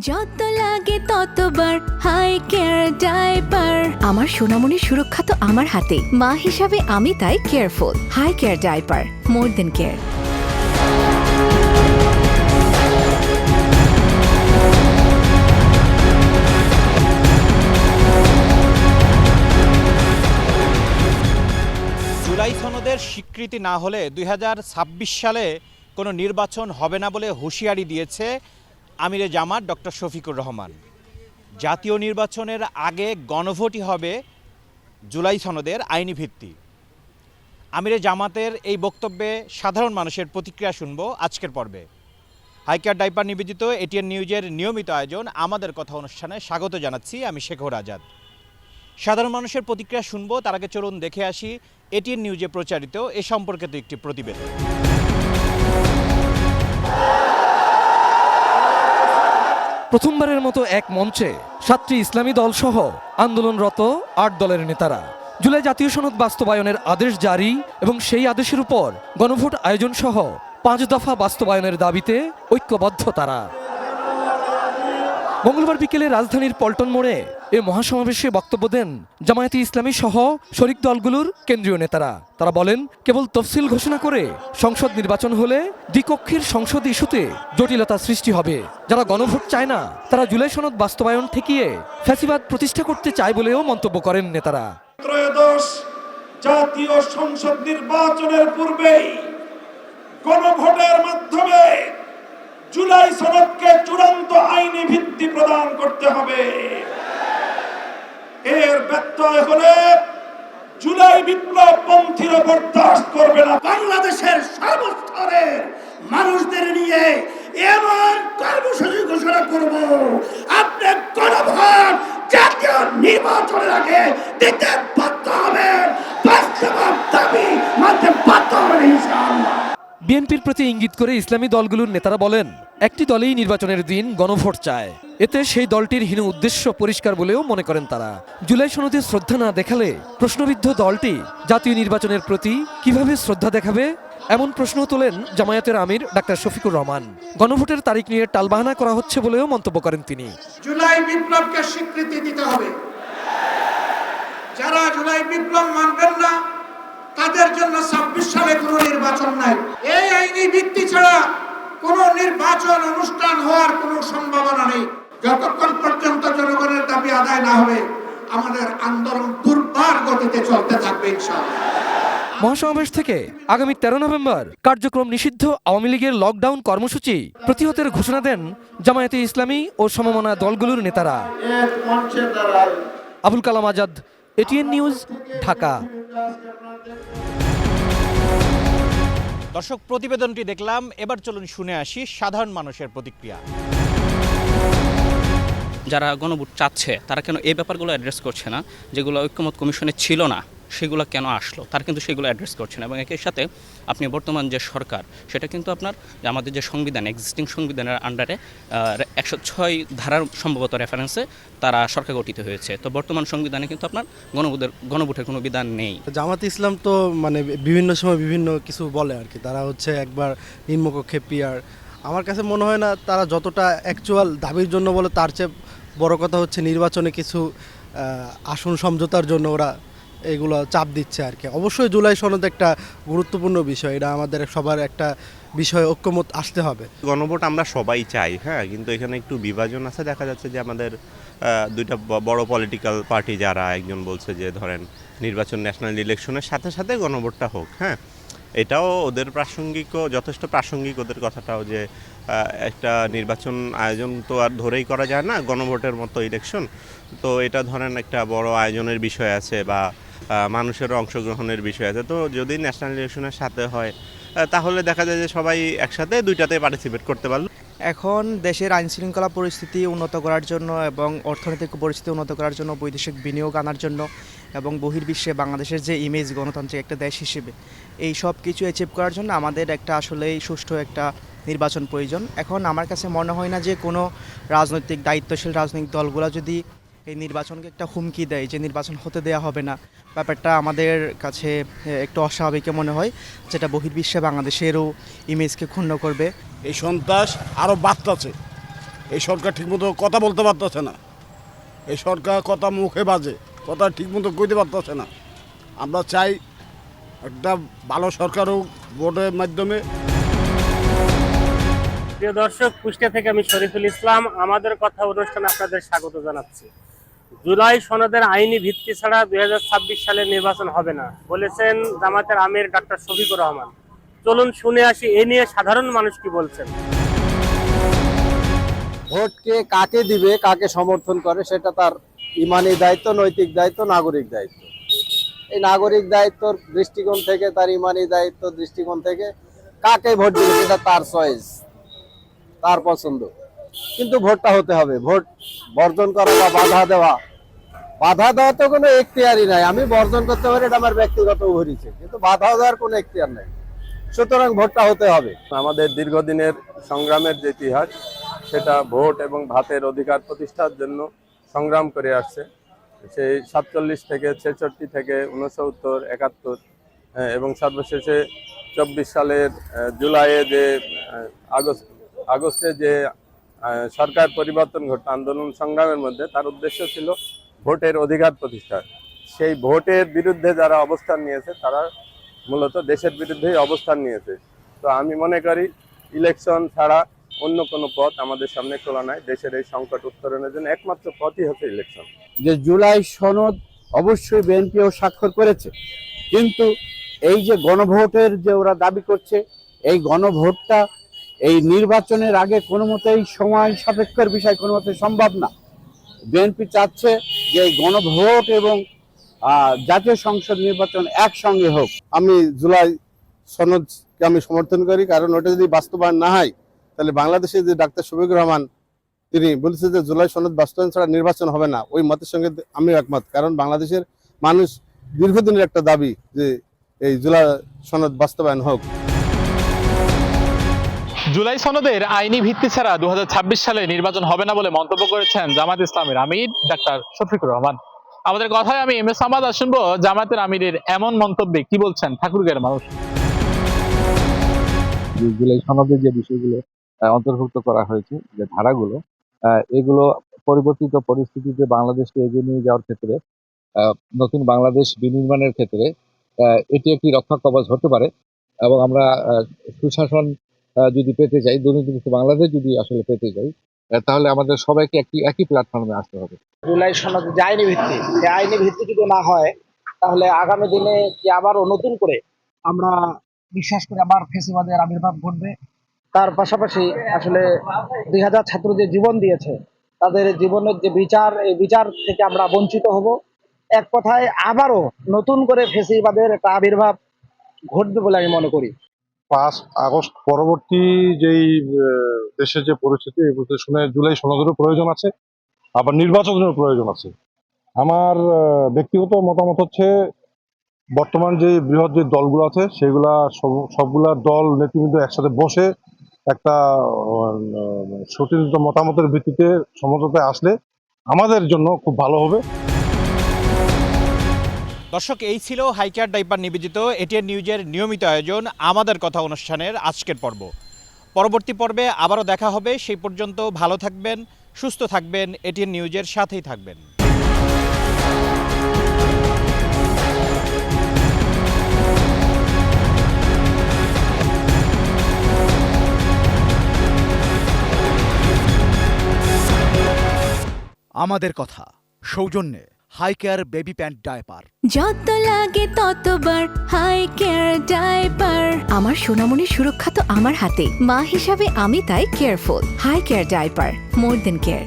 যত লাগে ততবার হাই কেয়ার ডাইপার। আমার সোনামণির সুরক্ষা তো আমার হাতে, মা হিসাবে আমি তাই কেয়ারফুল। হাই কেয়ার ডাইপার, মোর দেন কেয়ার। জুলাই সনদের স্বীকৃতি না হলে 2026 সালে কোনো নির্বাচন হবে না বলে হুঁশিয়ারি দিয়েছে আমিরে জামাত ডক্টর শফিকুর রহমান। জাতীয় নির্বাচনের আগে গণভোটই হবে জুলাই সনদের আইনি ভিত্তি। আমিরে জামাতের এই বক্তব্যে সাধারণ মানুষের প্রতিক্রিয়া শুনব আজকের পর্বে। হাইকেয়ার ডাইপার নিবেদিত এটিএন নিউজের নিয়মিত আয়োজন আমাদের কথা অনুষ্ঠানে স্বাগত জানাচ্ছি আমি শেখর আজাদ। সাধারণ মানুষের প্রতিক্রিয়া শুনবো, তার আগে চলুন দেখে আসি এটিএন নিউজে প্রচারিত এ সম্পর্কিত একটি প্রতিবেদন। প্রথমবারের মতো এক মঞ্চে 7টি ইসলামী দল সহ আন্দোলনরত 8 দলের নেতারা জুলাই জাতীয় সনদ বাস্তবায়নের আদেশ জারি এবং সেই আদেশের উপর গণভোট আয়োজন সহ 5 দফা বাস্তবায়নের দাবিতে ঐক্যবদ্ধ তারা। মঙ্গলবার বিকেলে রাজধানীর পল্টন মোড়ে এ মহাসমাবেশে বক্তব্য দেন জামায়াতে ইসলামী সহ শরিক দলগুলোর কেন্দ্রীয় নেতারা। তারা বলেন, কেবল তফসিল ঘোষণা করে সংসদ নির্বাচন হলে দ্বিকক্ষের সংসদ ইস্যুতে জটিলতা সৃষ্টি হবে। যারা গণভোট চায় না তারা জুলাই সনদ বাস্তবায়ন ঠেকিয়ে ফ্যাসিবাদ প্রতিষ্ঠা করতে চায় বলেও মন্তব্য করেন নেতারা। ত্রয়োদশ জাতীয় সংসদ নির্বাচনের পূর্বেই গণভোটের মাধ্যমে জুলাই সনদকে চূড়ান্ত আইনি ভিত্তি প্রদান করতে হবে। এর ব্যত্যয় হলে জুলাই বিপ্লব পন্থীরা বরদাস্ত করবে না। বাংলাদেশের সর্বস্তরের মানুষদের নিয়ে এমন কর্মসূচি ঘোষণা করব, আপনি গণভোট জাতীয় নির্বাচনের আগে দিতে বাধ্য হবেন, বাস্তব দাবি মানতে বাধ্য হবেন ইনশাআল্লাহ। বিএনপির প্রতি ইঙ্গিত করে ইসলামী দলগুলোর নেতারা বলেন, একটি দলেই নির্বাচনের দিন গণভোট চায়, এতে সেই দলটির হীন উদ্দেশ্য পরিষ্কার বলেও মনে করেন তারা। জুলাই সনদে শ্রদ্ধা না দেখালে প্রশ্নবিদ্ধ দলটি জাতীয় নির্বাচনের প্রতি কিভাবে শ্রদ্ধা দেখাবে, এমন প্রশ্ন তোলেন জামায়াতের আমির ডাক্তার শফিকুর রহমান। গণভোটের তারিখ নিয়ে টালবাহানা করা হচ্ছে বলেও মন্তব্য করেন তিনি। জুলাই বিপ্লবকে স্বীকৃতি দিতে হবে। যারা জুলাই বিপ্লব মানবেন না তাদের জন্য 26 সালে কোনো নির্বাচন নাই। এই আইনি ভিত্তি ছাড়া কোনো নির্বাচন অনুষ্ঠান হওয়ার কোনো সম্ভাবনা নেই। যতক্ষণ পর্যন্ত জনগণের দাবি আদায় না হবে আমাদের আন্দোলন দুর্বার গতিতে চলতে থাকবে ইনশাআল্লাহ। মহাসমাবেশ থেকে আগামী 13 নভেম্বর কার্যক্রম নিষিদ্ধ আওয়ামী লীগের লকডাউন কর্মসূচি প্রতিহতের ঘোষণা দেন জামায়াতে ইসলামী ও সমমনা দলগুলোর নেতারা। Abul Kalam Azad, ATN news, Dhaka. দর্শক, প্রতিবেদনটি দেখলাম, এবার চলুন শুনে আসি সাধারণ মানুষের প্রতিক্রিয়া। যারা গণভোট চাচ্ছে তারা কেন এই ব্যাপারগুলো অ্যাড্রেস করছে না, যেগুলো ঐক্যমত কমিশনে ছিল না সেগুলো কেন আসলো, তারা কিন্তু সেগুলো অ্যাড্রেস করছে না। এবং একই সাথে আপনি বর্তমান যে সরকার সেটা কিন্তু আপনার আমাদের যে সংবিধান, এক্সিস্টিং সংবিধানের আন্ডারে 106 ধারার সম্ভবত রেফারেন্সে তারা সরকার গঠিত হয়েছে। তো বর্তমান সংবিধানে কিন্তু আপনার গণভোটের কোনো বিধান নেই। জামাত ইসলাম তো মানে বিভিন্ন সময় বিভিন্ন কিছু বলে আর কি, তারা হচ্ছে একবার নিম্নকক্ষে পিয়ার। আমার কাছে মনে হয় না তারা যতটা অ্যাকচুয়াল দাবির জন্য বলে, তার চেয়ে বড় কথা হচ্ছে নির্বাচনে কিছু আসন সমঝোতার জন্য ওরা এগুলো চাপ দিচ্ছে আর কি। অবশ্যই জুলাই সনদ একটা গুরুত্বপূর্ণ বিষয়, এটা আমাদের সবার একটা বিষয়, ঐক্যমত আসতে হবে। গণভোট আমরা সবাই চাই, হ্যাঁ, কিন্তু এখানে একটু বিভাজন আছে। দেখা যাচ্ছে যে আমাদের দুইটা বড় পলিটিক্যাল পার্টি, যারা একজন বলছে যে ধরেন নির্বাচন ন্যাশনাল ইলেকশনের সাথে সাথে গণভোটটা হোক, হ্যাঁ, এটাও ওদের যথেষ্ট প্রাসঙ্গিক ওদের কথাটাও, যে একটা নির্বাচন আয়োজন তো আর ধরেই করা যায় না, গণভোটের মতো ইলেকশন। তো এটা ধরেন একটা বড় আয়োজনের বিষয় আছে বা মানুষেরও অংশগ্রহণের বিষয় আছে। তো যদি ন্যাশনাল ইলেকশনের সাথে হয় তাহলে দেখা যায় যে সবাই একসাথে দুইটাতে পার্টিসিপেট করতে পারল। এখন দেশের আইনশৃঙ্খলা পরিস্থিতি উন্নত করার জন্য এবং অর্থনৈতিক পরিস্থিতি উন্নত করার জন্য, বৈদেশিক বিনিয়োগ আনার জন্য এবং বহির্বিশ্বে বাংলাদেশের যে ইমেজ গণতান্ত্রিক একটা দেশ হিসেবে, এই সব কিছু অ্যাচিভ করার জন্য আমাদের একটা আসলেই সুষ্ঠু একটা নির্বাচন প্রয়োজন। এখন আমার কাছে মনে হয় না যে কোনো দায়িত্বশীল রাজনৈতিক দলগুলো যদি এই নির্বাচনকে একটা হুমকি দেয় যে নির্বাচন হতে দেয়া হবে না, ব্যাপারটা আমাদের কাছে একটু অস্বাভাবিক মনে হয়, যেটা বহির্বিশ্বে বাংলাদেশেরও ইমেজকে ক্ষুণ্ণ করবে। এই সন্ত্রাস আরও বাড়তেছে, এই সরকার ঠিকমতো কথা বলতে পারতেছে না, এই সরকার কথা মুখে বাজে, কথা ঠিকমতো কইতে পারতেছে না। আমরা চাই একটা ভালো সরকার হোক ভোটের মাধ্যমে। প্রিয় দর্শক, কুষ্টিয়া থেকে আমি শরীফুল ইসলাম। আমাদের কথা অনুষ্ঠানে আপনাদের স্বাগত জানাচ্ছি। জুলাই সনদের আইনি ভিত্তি ছাড়া 2026 সালে নির্বাচন হবে না বলেছেন জামাতের আমির ডক্টর শফিকুর রহমান। চলুন শুনে আসি এ নিয়ে সাধারণ মানুষ কি বলছেন। ভোটকে কাকে দিবে, কাকে সমর্থন করে, সেটা তার ইমানি দায়িত্ব, নৈতিক দায়িত্ব, নাগরিক দায়িত্ব। এই নাগরিক দায়িত্বর দৃষ্টিকোণ থেকে, তার ইমানি দায়িত্ব দৃষ্টিকোণ থেকে কাকে ভোট দিবে সেটা তার চয়েস, তার পছন্দ। কিন্তু ভোটটা হতে হবে। ভোট বর্জন করা বা বাধা দেওয়া তো কোনো এখতিয়ারই নাই। আমি বর্জন করতে পারি, এটা আমার ব্যক্তিগত অভিরুচি, কিন্তু বাধা দেওয়ার কোনো এখতিয়ার নাই। সুতরাং ভোটটা হতে হবে। আমাদের দীর্ঘদিনের সংগ্রামের যে ইতিহাস, সেটা ভোট এবং ভাতের অধিকার প্রতিষ্ঠার জন্য সংগ্রাম করে আসছে। সেই 47 থেকে 66 থেকে 69, 71 এবং সর্বশেষে 24 সালের জুলাইয়ে যে আগস্টে যে সরকার পরিবর্তন ঘটল আন্দোলন সংগ্রামের মধ্যে, তার উদ্দেশ্য ছিল ভোটের অধিকার প্রতিষ্ঠা। সেই ভোটের বিরুদ্ধে যারা অবস্থান নিয়েছে তারা মূলত দেশের বিরুদ্ধেই অবস্থান নিয়েছে। তো আমি মনে করি ইলেকশন ছাড়া অন্য কোনো পথ আমাদের সামনে খোলা নাই। দেশের এই সংকট উত্তরণের জন্য একমাত্র পথই হচ্ছে ইলেকশন। যে জুলাই সনদ অবশ্যই বিএনপিও স্বাক্ষর করেছে, কিন্তু এই যে গণভোটের যে ওরা দাবি করছে, এই গণভোটটা এই নির্বাচনের আগে কোনো মতেই সময় সাপেক্ষের বিষয়, কোনো মতে সম্ভব না। বিএনপি চাচ্ছে যে এই গণভোট এবং জাতীয় সংসদ নির্বাচন একসঙ্গে হোক। আমি জুলাই সনদকে আমি সমর্থন করি, কারণ ওটা যদি বাস্তবায়ন না হয় তাহলে বাংলাদেশে যে ডাক্তার শফিকুর রহমান তিনি বলেছে যে জুলাই সনদ বাস্তবায়ন ছাড়া নির্বাচন হবে না, ওই মতের সঙ্গে আমি একমত। কারণ বাংলাদেশের মানুষ দীর্ঘদিনের একটা দাবি যে এই জুলাই সনদ বাস্তবায়ন হোক। জুলাই সনদের আইনি ভিত্তি ছাড়া 2026 সালে নির্বাচন হবে না বলে মন্তব্য করেছেন জামাত ইসলামের আমির ডাক্তার শফিকুর রহমান। আমাদের কথায় আমি এম এস আহমদ শুনবো জামাতের আমিরের এমন মন্তব্যে কি বলছেন ঠাকুরগাঁয়ের মানুষ। জুলাই সনদের যে বিষয়গুলো অন্তর্ভুক্ত করা হয়েছে, যে ধারাগুলো, এগুলো পরিবর্তিত পরিস্থিতিতে বাংলাদেশকে এগিয়ে নিয়ে যাওয়ার ক্ষেত্রে, নতুন বাংলাদেশ বিনির্মাণের ক্ষেত্রে এটি একটি রক্ষা কবচ হতে পারে। এবং আমরা সুশাসন যদি পেতে চাই, দুর্নীতিমুক্ত বাংলাদেশ যদি আসলে পেতে চাই, তাহলে আমাদের সবাইকে একই প্ল্যাটফর্মে আসতে হবে। জুলাই সনদ যে আইনি ভিত্তি, সেই আইনি ভিত্তি যদি না হয়, তাহলে আগামী দিনে কি আবারও নতুন করে আমরা বিশ্বাস করে আবার ফ্যাসিবাদের আবির্ভাব ঘটবে। তার পাশাপাশি আসলে 2000 ছাত্র যে জীবন দিয়েছে, তাদের জীবনের যে বিচার, এই বিচার থেকে আমরা বঞ্চিত হব। এক কথায় আবারও নতুন করে ফ্যাসিবাদের একটা আবির্ভাব ঘটবে বলে আমি মনে করি। 5 আগস্ট পরবর্তী যেই দেশের যে পরিস্থিতি, এই শুনে জুলাই সনদেরও প্রয়োজন আছে, আবার নির্বাচনেরও প্রয়োজন আছে। আমার ব্যক্তিগত মতামত হচ্ছে, বর্তমান যে বৃহৎ যে দলগুলো আছে, সেগুলা সবগুলা দল নেতৃবৃন্দ একসাথে বসে একটা সুচিন্তিত মতামতের ভিত্তিতে সমঝোতায় আসলে আমাদের জন্য খুব ভালো হবে। দর্শক, এই ছিল হাইকেয়ার ডাইপার নিবেদিত এটিএন নিউজের নিয়মিত আয়োজন আমাদের কথা অনুষ্ঠানের আজকের পর্ব। পরবর্তী পর্বে আবারও দেখা হবে। সেই পর্যন্ত ভালো থাকবেন, সুস্থ থাকবেন, এটিএন নিউজের সাথেই থাকবেন। আমাদের কথা সৌজন্যে হাইকেয়ার বেবি প্যান্ট ডায়পার। যত লাগে ততবার হাই কেয়ার ডাইপার। আমার সোনামণির সুরক্ষা তো আমার হাতে, মা হিসাবে আমি তাই কেয়ারফুল। হাই কেয়ার ডাইপার, মোর দেন কেয়ার।